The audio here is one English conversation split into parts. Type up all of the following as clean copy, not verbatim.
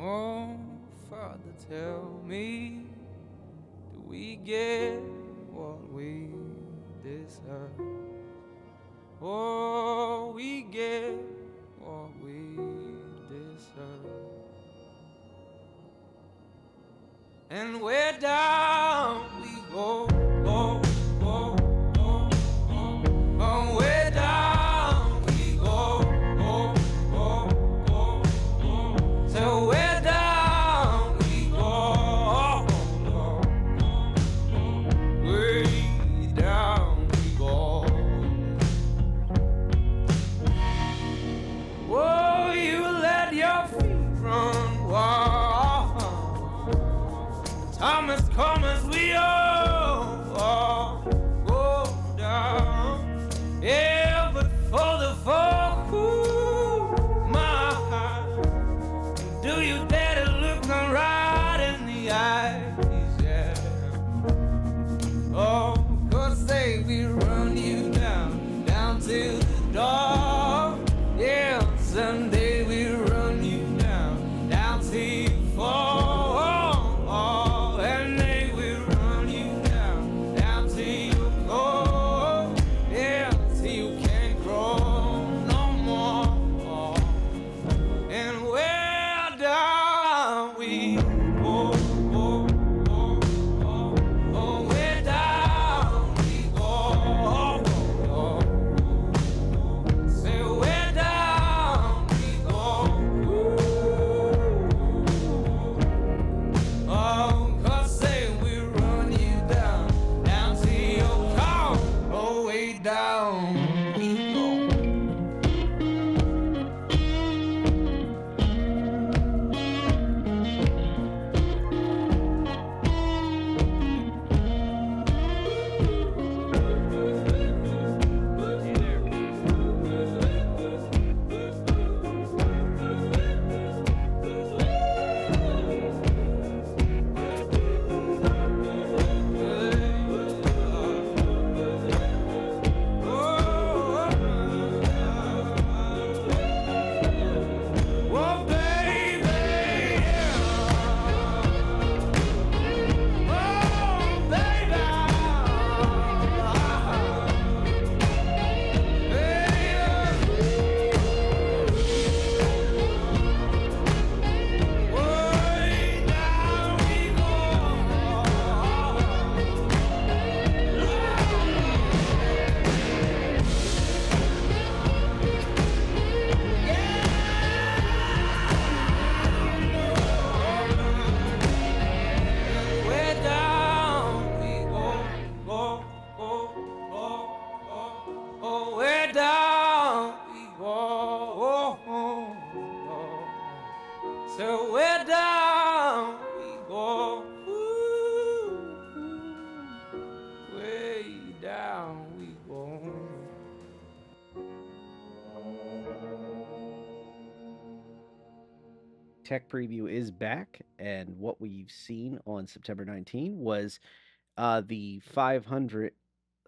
Oh, Father, tell me, do we get what we deserve? Oh, we get what we deserve. And we're down we go, go, go, go, go. Oh, we're down we go, go, go, go, go. So we're down we go, go, go. Way down we go. Oh, you let your feet run wild. Thomas, come as we all go down. Yeah, but for the folk who my heart, do you dare to look them right in the eyes? Yeah. Oh, 'cause say we run you down, down to the door. Yeah, someday we run you down, down till you fall. And they will run you down, down till you go. Yeah, till you can't grow no more. And where down we go, go, go, go. Oh, where down we go, go, go. Say where down we go. Oh, 'cause say we run you down, down to your car. Oh, way down we go. Oh, baby, yeah. Oh, baby, way down we go. Way down we go, go, go, go, go. Oh, way down we go, oh, oh, oh. So way down we go, ooh, ooh. Way down we go. Tech Preview is back, and what we've seen on September 19 was the 500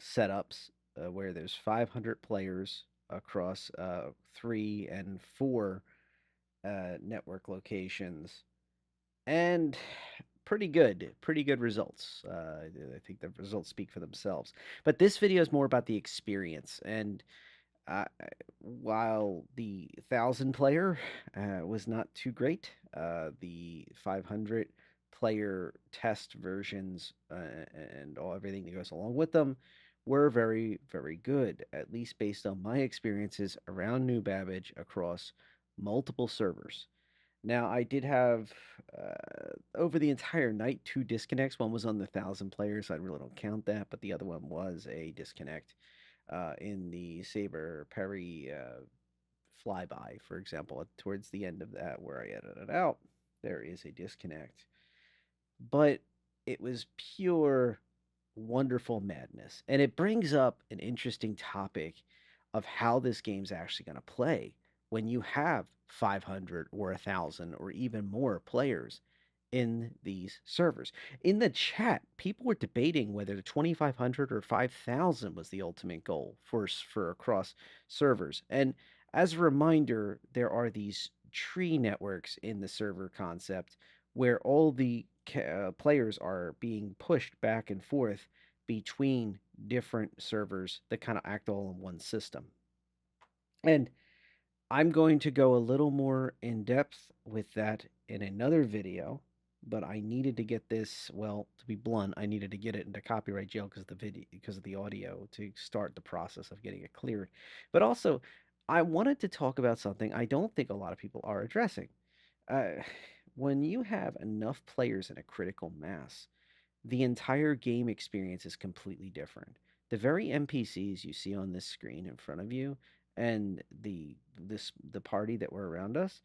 setups where there's 500 players across 3 and 4 network locations, and pretty good results. I think the results speak for themselves. But this video is more about the experience, and uh, while the 1,000 player was not too great, the 500 player test versions and everything that goes along with them were very good, at least based on my experiences around New Babbage across multiple servers. Now, I did have over the entire night 2 disconnects. One was on the 1,000 players. I really don't count that, but the other one was a disconnect in the Saber Perry flyby, for example. Towards the end of that, where I edited it out, there is a disconnect. But it was pure wonderful madness. And it brings up an interesting topic of how this game's actually going to play when you have 500 or 1,000 or even more players in these servers. In the chat, people were debating whether 2,500 or 5,000 was the ultimate goal for across servers. And as a reminder, there are these tree networks in the server concept where all the players are being pushed back and forth between different servers that kind of act all in one system. And I'm going to go a little more in depth with that in another video, but I needed to get this, well, to be blunt, I needed to get it into copyright jail because of the video, because of the audio to start the process of getting it cleared. But also, I wanted to talk about something I don't think a lot of people are addressing. Uh, when you have enough players in a critical mass, the entire game experience is completely different. The very NPCs you see on this screen in front of you and the party that were around us,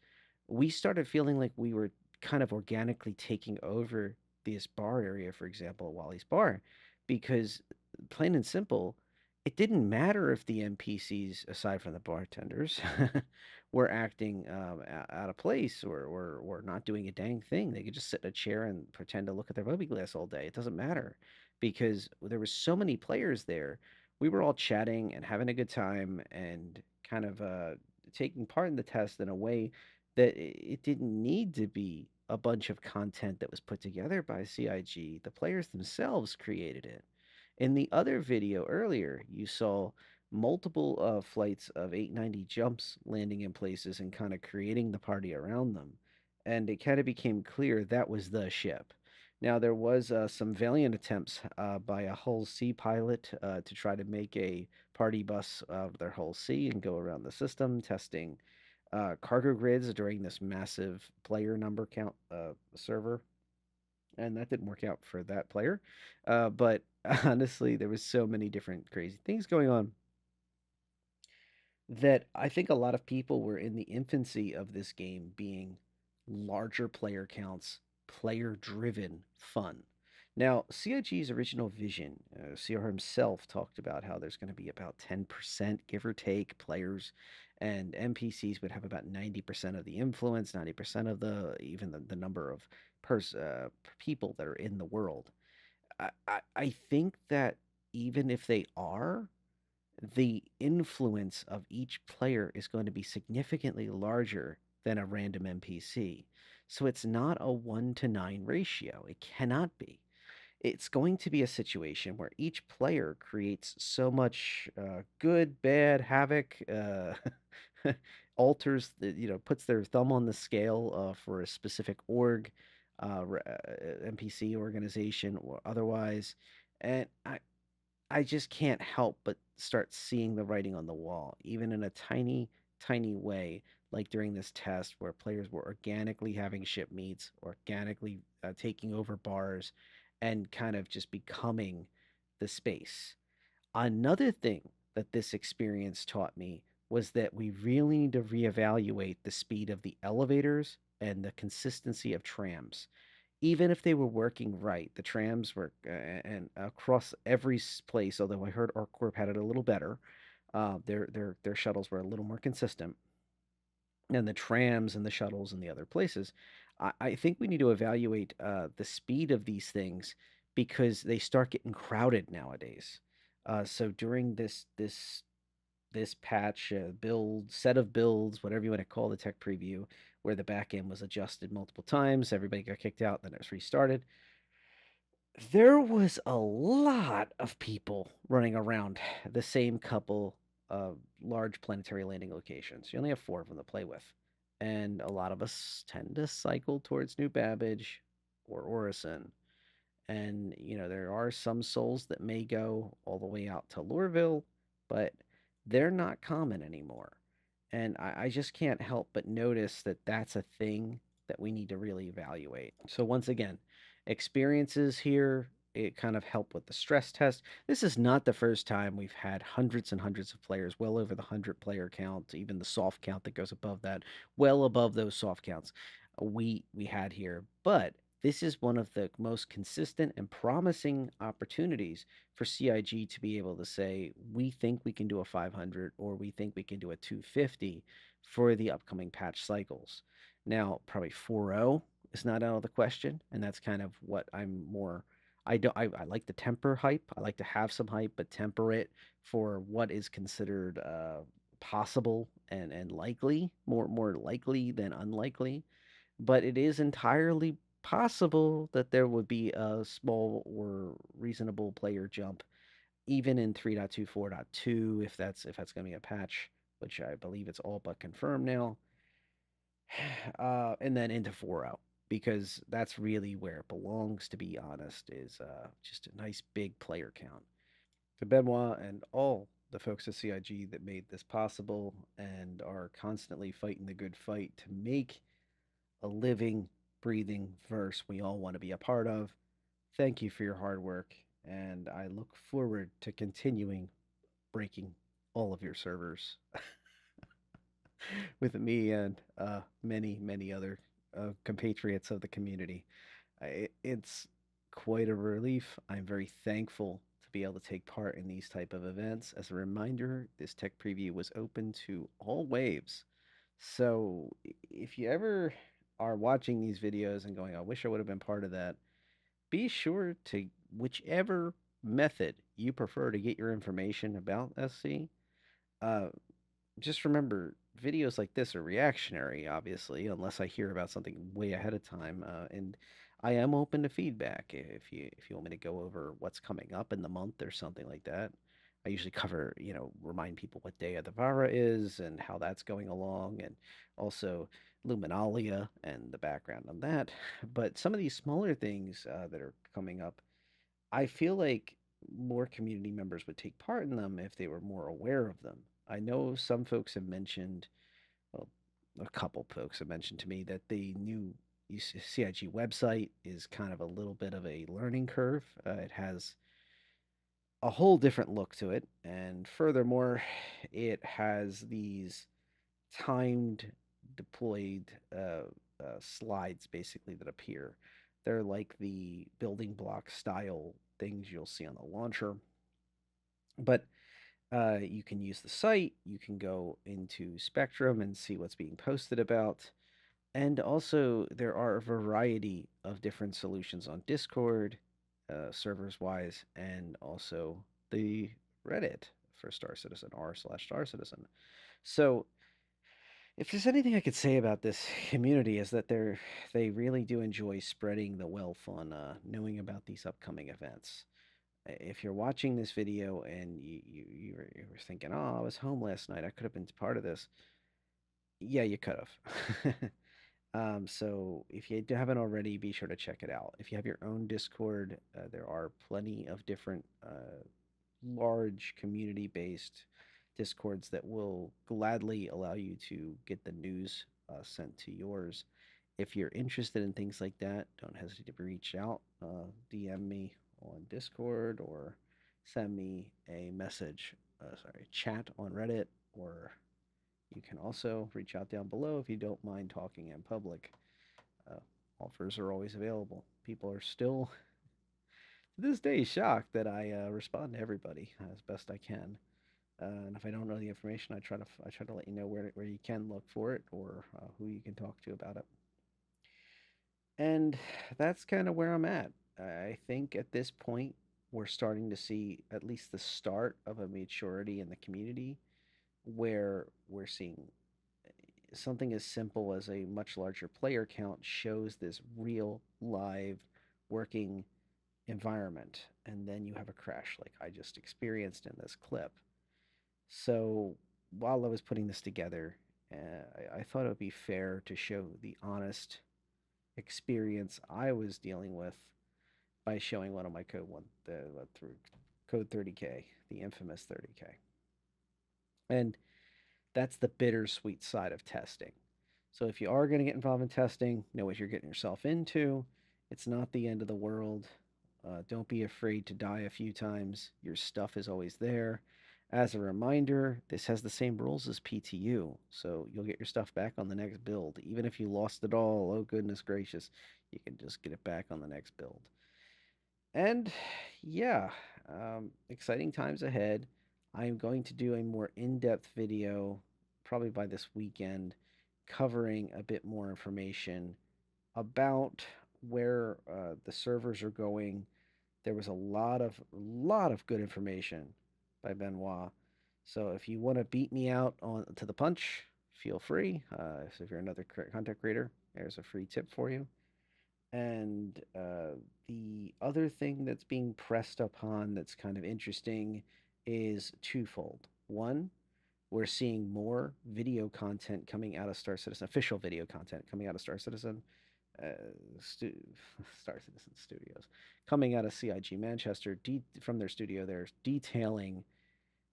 we started feeling like we were kind of organically taking over this bar area, for example, at Wally's Bar, because plain and simple, it didn't matter if the NPCs, aside from the bartenders, were acting out of place or not doing a dang thing. They could just sit in a chair and pretend to look at their movie glass all day. It doesn't matter because there was so many players there. We were all chatting and having a good time and kind of taking part in the test in a way that it didn't need to be a bunch of content that was put together by CIG. The players themselves created it. In the other video earlier, you saw multiple flights of 890 jumps landing in places and kind of creating the party around them. And it kind of became clear that was the ship. Now, there was some valiant attempts by a Hull C pilot to try to make a party bus of their Hull C and go around the system, testing cargo grids during this massive player number count server, and that didn't work out for that player. But honestly, there was so many different crazy things going on that I think a lot of people were in the infancy of this game being larger player counts, player driven fun. Now, CIG's original vision, CR himself talked about how there's going to be about 10%, give or take, players, and NPCs would have about 90% of the influence, 90% of even the number of people that are in the world. I think that even if they are, the influence of each player is going to be significantly larger than a random NPC. So it's not a 1 to 9 ratio. It cannot be. It's going to be a situation where each player creates so much good, bad, havoc, alters, puts their thumb on the scale for a specific NPC organization or otherwise. And I just can't help but start seeing the writing on the wall, even in a tiny, tiny way, like during this test where players were organically having ship meets, organically taking over bars, and kind of just becoming the space. Another thing that this experience taught me was that we really need to reevaluate the speed of the elevators and the consistency of trams. Even if they were working right, the trams were and across every place. Although I heard ArcCorp had it a little better, their shuttles were a little more consistent, and the trams and the shuttles and the other places. I think we need to evaluate the speed of these things because they start getting crowded nowadays. So during this patch build set of builds, whatever you want to call the tech preview, where the back end was adjusted multiple times, everybody got kicked out, then it was restarted. There was a lot of people running around the same couple of large planetary landing locations. You only have 4 of them to play with. And a lot of us tend to cycle towards New Babbage or Orison. And, there are some souls that may go all the way out to Lorville, but they're not common anymore. And I just can't help but notice that that's a thing that we need to really evaluate. So, once again, experiences here, it kind of help with the stress test. This is not the first time we've had hundreds and hundreds of players, well over the 100 player count, even the soft count that goes above that, well above those soft counts we had here. But this is one of the most consistent and promising opportunities for CIG to be able to say, we think we can do a 500 or we think we can do a 250 for the upcoming patch cycles. Now, probably 4.0 is not out of the question, and that's kind of what I'm more. I like to temper hype. I like to have some hype, but temper it for what is considered possible and likely, more likely than unlikely, but it is entirely possible that there would be a small or reasonable player jump even in 3.24.2 if that's going to be a patch, which I believe it's all but confirmed now. And then into 4.0 because that's really where it belongs, to be honest, is just a nice big player count. To Benoit and all the folks at CIG that made this possible and are constantly fighting the good fight to make a living, breathing verse we all want to be a part of. Thank you for your hard work, and I look forward to continuing breaking all of your servers with me and many, many other compatriots of the community. It's quite a relief. I'm very thankful to be able to take part in these type of events. As a reminder, this tech preview was open to all waves. So if you ever are watching these videos and going, I wish I would have been part of that, be sure to, whichever method you prefer to get your information about SC, uh, just remember videos like this are reactionary, obviously, unless I hear about something way ahead of time. And I am open to feedback if you want me to go over what's coming up in the month or something like that. I usually cover, remind people what day of the Vara is and how that's going along, and also Luminalia and the background on that. But some of these smaller things that are coming up, I feel like more community members would take part in them if they were more aware of them. I know some folks have mentioned, well, a couple folks have mentioned to me that the new CIG website is kind of a little bit of a learning curve. It has a whole different look to it, and furthermore, it has these timed deployed slides basically that appear. They're like the building block style things you'll see on the launcher, but you can use the site, you can go into Spectrum and see what's being posted about. And also, there are a variety of different solutions on Discord, servers wise, and also the Reddit for Star Citizen, r/slash Star Citizen. So, if there's anything I could say about this community, is that they really do enjoy spreading the wealth on knowing about these upcoming events. If you're watching this video and you were thinking, "Oh, I was home last night. I could have been part of this." Yeah, you could have. So if you haven't already, be sure to check it out. If you have your own Discord, there are plenty of different large community-based Discords that will gladly allow you to get the news sent to yours. If you're interested in things like that, don't hesitate to reach out, DM me on Discord or send me a message, chat on Reddit, or you can also reach out down below if you don't mind talking in public. Uh, Offers are always available. People are still, to this day, shocked that I respond to everybody as best I can. And if I don't know the information, I try to let you know where you can look for it or who you can talk to about it. And that's kind of where I'm at. I think at this point we're starting to see at least the start of a maturity in the community where we're seeing something as simple as a much larger player count shows this real live working environment, and then you have a crash like I just experienced in this clip. So while I was putting this together, I thought it would be fair to show the honest experience I was dealing with by showing one of my through code 30K, the infamous 30K. And that's the bittersweet side of testing. So if you are going to get involved in testing, know what you're getting yourself into. It's not the end of the world. Don't be afraid to die a few times. Your stuff is always there. As a reminder, this has the same rules as PTU, so you'll get your stuff back on the next build. Even if you lost it all, oh goodness gracious, you can just get it back on the next build. And yeah, exciting times ahead. I'm going to do a more in-depth video probably by this weekend covering a bit more information about where the servers are going. There was a lot of good information by Benoit. So if you want to beat me out on to the punch, feel free. So if you're another content creator, there's a free tip for you. And the other thing that's being pressed upon that's kind of interesting is twofold. One, we're seeing more video content coming out of Star Citizen, official video content coming out of Star Citizen, uh, stu- Star Citizen Studios, coming out of CIG Manchester from their studio. They're detailing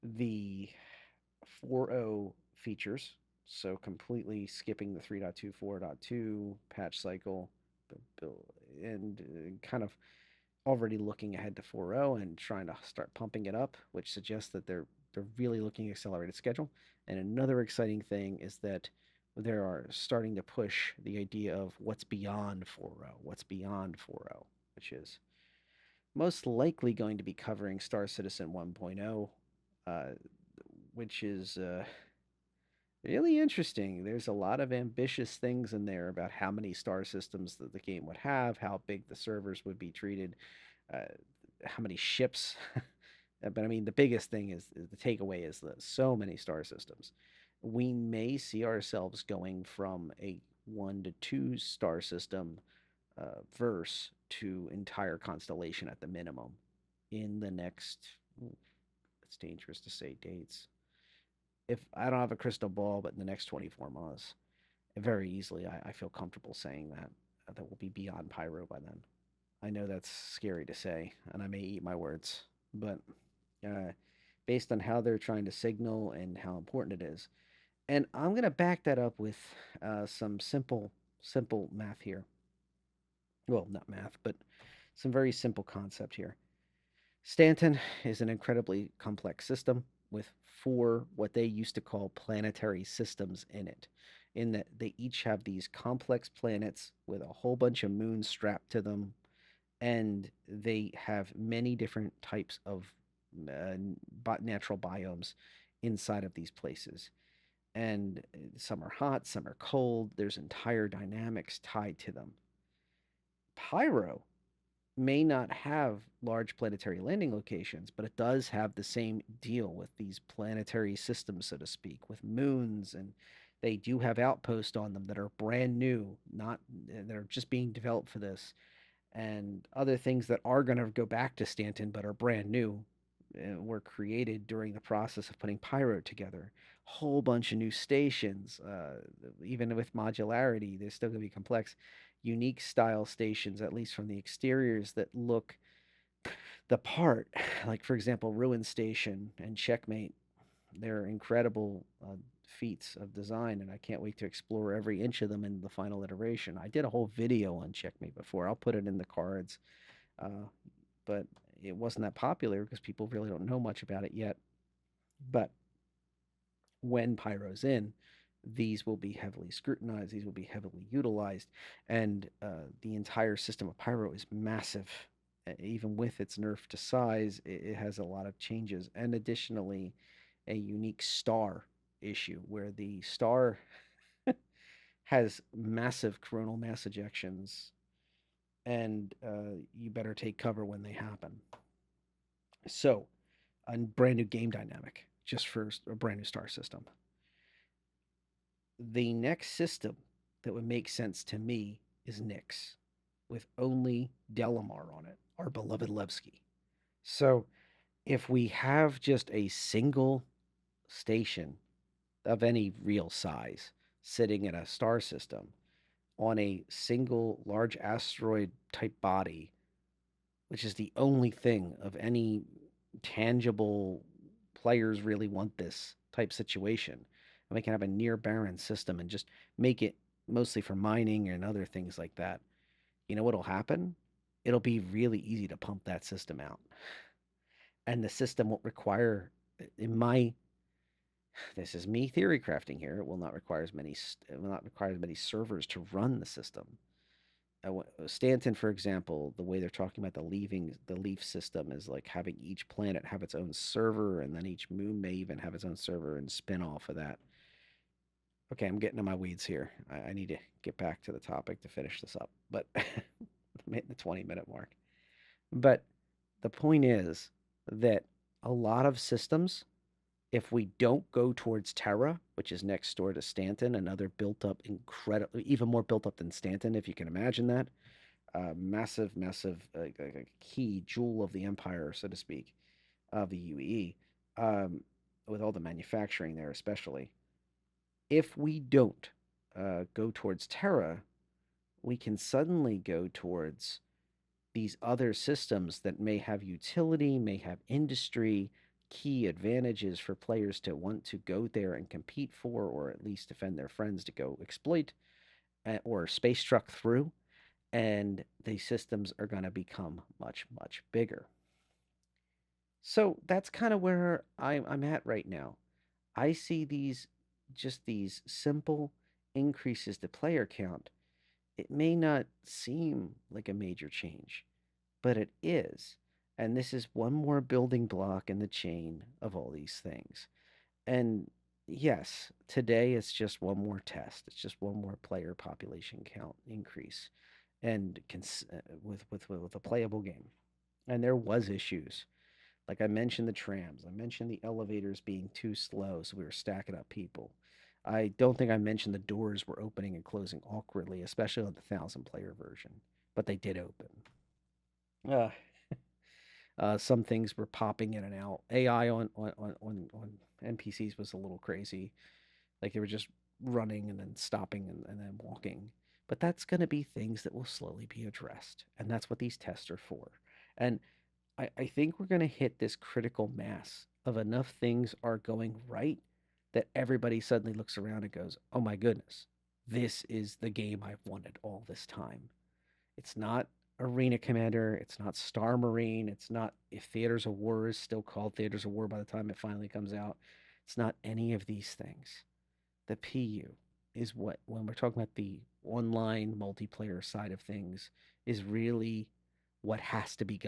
the 4.0 features, so completely skipping the 3.2, 4.2 patch cycle, and kind of already looking ahead to 4.0 and trying to start pumping it up, which suggests that they're really looking at accelerated schedule. And another exciting thing is that they are starting to push the idea of what's beyond 4.0, what's beyond 4.0, which is most likely going to be covering Star Citizen 1.0, uh, which is really interesting. There's a lot of ambitious things in there about how many star systems that the game would have, how big the servers would be treated, uh, how many ships. But I mean, the biggest thing is the takeaway is that so many star systems. We may see ourselves going from a 1 to 2 star system verse to entire constellation at the minimum in the next. It's dangerous to say dates. If I don't have a crystal ball, but in the next 24 months, very easily, I feel comfortable saying that that will be beyond Pyro by then. I know that's scary to say, and I may eat my words, but uh, based on how they're trying to signal and how important it is, and I'm gonna back that up with some simple math here. Well, not math, but some very simple concept here. Stanton is an incredibly complex system with 4 what they used to call planetary systems in it, in that they each have these complex planets with a whole bunch of moons strapped to them, and they have many different types of uh, natural biomes inside of these places. And some are hot, some are cold. There's entire dynamics tied to them. Pyro may not have large planetary landing locations, but it does have the same deal with these planetary systems, so to speak, with moons, and they do have outposts on them that are brand new, not that are just being developed for this, and other things that are going to go back to Stanton but are brand new. Were created during the process of putting Pyro together. Whole bunch of new stations, even with modularity, they're still going to be complex. Unique style stations, at least from the exteriors, that look the part. Like, for example, Ruin Station and Checkmate. They're incredible feats of design, and I can't wait to explore every inch of them in the final iteration. I did a whole video on Checkmate before. I'll put it in the cards, uh, but it wasn't that popular because people really don't know much about it yet. But when Pyro's in, these will be heavily scrutinized, these will be heavily utilized, and the entire system of Pyro is massive. Even with its nerf to size, it has a lot of changes, and additionally, a unique star issue where the star has massive coronal mass ejections, and you better take cover when they happen. So, a brand new game dynamic just for a brand new star system. The next system that would make sense to me is Nyx, with only Delamar on it, our beloved Levski. So, if we have just a single station of any real size sitting in a star system on a single large asteroid type body, which is the only thing of any tangible players really want this type situation. And we can have a near barren system and just make it mostly for mining and other things like that. You know what'll happen? It'll be really easy to pump that system out. And the system won't require, in my, this is me theory crafting here, it will not require as many, it will not require as many servers to run the system. Stanton, for example, the way they're talking about the leaf system is like having each planet have its own server, and then each moon may even have its own server and spin off of that. Okay, I'm getting in my weeds here. I need to get back to the topic to finish this up, but I'm hitting the 20-minute mark. But the point is that a lot of systems If we don't go towards Terra, which is next door to Stanton, another built up, incredibly, even more built up than Stanton, if you can imagine that, massive, massive, key jewel of the empire, so to speak, of the UEE, um, with all the manufacturing there, especially. If we don't go towards Terra, we can suddenly go towards these other systems that may have utility, may have industry, key advantages for players to want to go there and compete for, or at least defend their friends to go exploit or space truck through. And these systems are going to become much, much bigger. So that's kind of where I'm at right now. I see these simple increases to player count. It may not seem like a major change, but it is. And this is one more building block in the chain of all these things. And yes, today it's just one more test. It's just one more player population count increase, and with a playable game. And there was issues. Like I mentioned the trams. I mentioned the elevators being too slow, so we were stacking up people. I don't think I mentioned the doors were opening and closing awkwardly, especially on the 1,000 player version, but they did open. Uh, some things were popping in and out. AI on NPCs was a little crazy. Like they were just running and then stopping and then walking. But that's going to be things that will slowly be addressed. And that's what these tests are for. And I think we're going to hit this critical mass of enough things are going right that everybody suddenly looks around and goes, oh my goodness, this is the game I've wanted all this time. It's not Arena Commander. It's not Star Marine. It's not if Theaters of War is still called Theaters of War by the time it finally comes out. It's not any of these things. The PU is what, when we're talking about the online multiplayer side of things, is really what has to be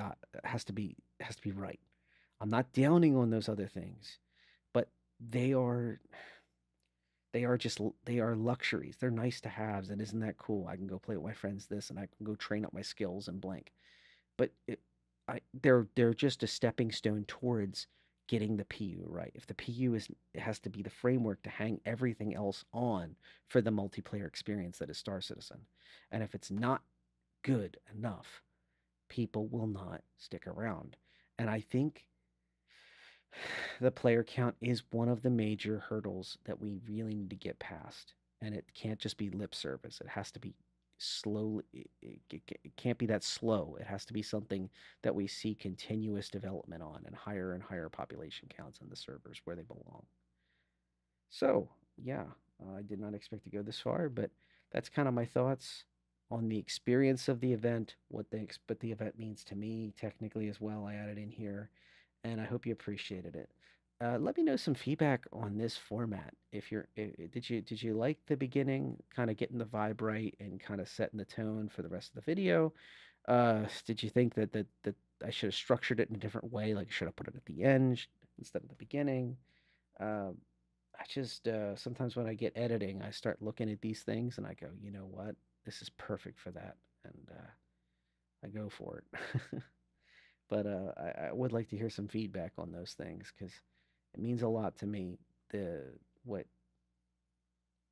right. I'm not downing on those other things, but they are they are luxuries. They're nice to haves, and isn't that cool? I can go play with my friends this, and I can go train up my skills and blank. But they're just a stepping stone towards getting the PU right. If the PU is it has to be the framework to hang everything else on for the multiplayer experience that is Star Citizen, and if it's not good enough, people will not stick around. And I think the player count is one of the major hurdles that we really need to get past. And it can't just be lip service. It has to be slowly, it can't be that slow. It has to be something that we see continuous development on and higher population counts in the servers where they belong. So, yeah, I did not expect to go this far, but that's kind of my thoughts on the experience of the event, what the event means to me technically as well. I added in here, and I hope you appreciated it. Let me know some feedback on this format. If you're, did you like the beginning, kind of getting the vibe right and kind of setting the tone for the rest of the video? Did you think that I should have structured it in a different way? Like, should I put it at the end instead of the beginning? Um, I just sometimes when I get editing, I start looking at these things and I go, you know what? This is perfect for that, and I go for it. But I would like to hear some feedback on those things because it means a lot to me. The what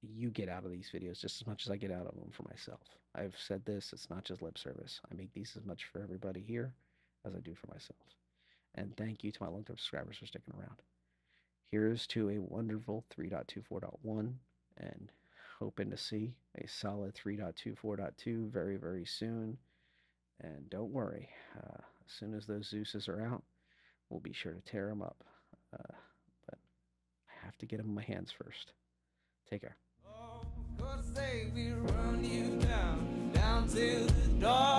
you get out of these videos just as much as I get out of them for myself. I've said this; it's not just lip service. I make these as much for everybody here as I do for myself. And thank you to my long-term subscribers for sticking around. Here's to a wonderful 3.24.1 and hoping to see a solid 3.24.2 very, very soon. And don't worry, as soon as those Zeuses are out, we'll be sure to tear them up. But I have to get them in my hands first. Take care. Oh, 'cause say we run you down, down to the dark.